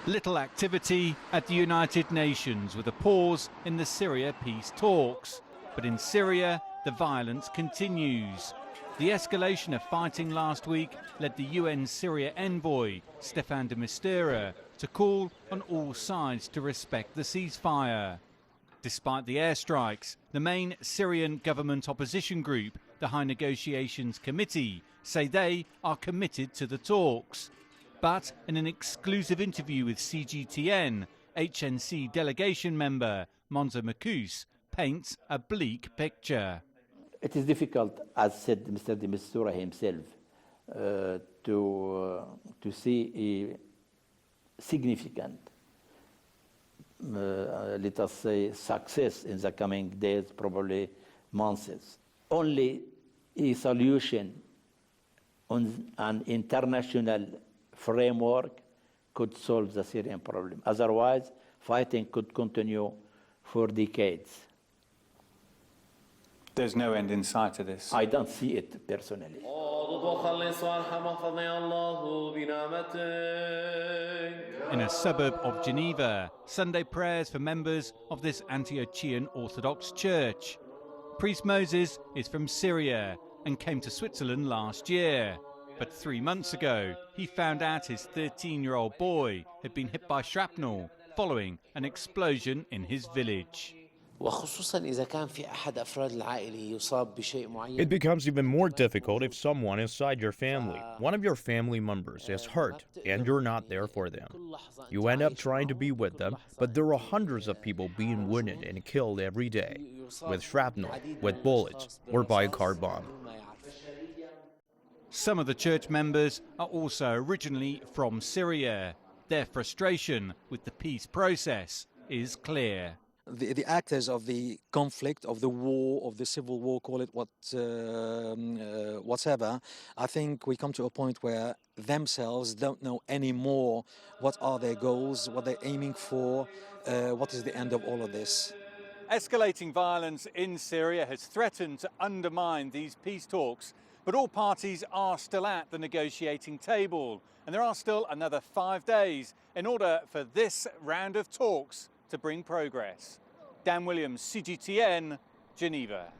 Little activity at the United Nations with a pause in the Syria peace talks. But in Syria, the violence continues. The escalation of fighting last week led the UN Syria envoy, Staffan de Mistura, to call on all sides to respect the ceasefire. Despite the airstrikes, the main Syrian government opposition group, the High Negotiations Committee, say they are committed to the talks. But in an exclusive interview with CGTN, HNC delegation member Monza Makus paints a bleak picture. It is difficult, as said Mr. de Mistura himself, to see a significant, let us say, success in the coming days, probably months. Only a solution on an international framework could solve the Syrian problem. Otherwise, fighting could continue for decades. There's no end in sight to this. I don't see it personally. In a suburb of Geneva, Sunday prayers for members of this Antiochian Orthodox Church. Priest Moses is from Syria and came to Switzerland last year. But 3 months ago, he found out his 13-year-old boy had been hit by shrapnel following an explosion in his village. It becomes even more difficult if someone inside your family, one of your family members, is hurt and you're not there for them. You end up trying to be with them, but there are hundreds of people being wounded and killed every day, with shrapnel, with bullets, or by a car bomb. Some of the church members are also originally from Syria. Their frustration with the peace process is clear. The actors of the conflict, of the war, of the civil war, call it whatever, I think we come to a point where themselves don't know anymore what are their goals, what they're aiming for, what is the end of all of this. Escalating violence in Syria has threatened to undermine these peace talks, but all parties are still at the negotiating table, and there are still another 5 days in order for this round of talks to bring progress. Dan Williams, CGTN, Geneva.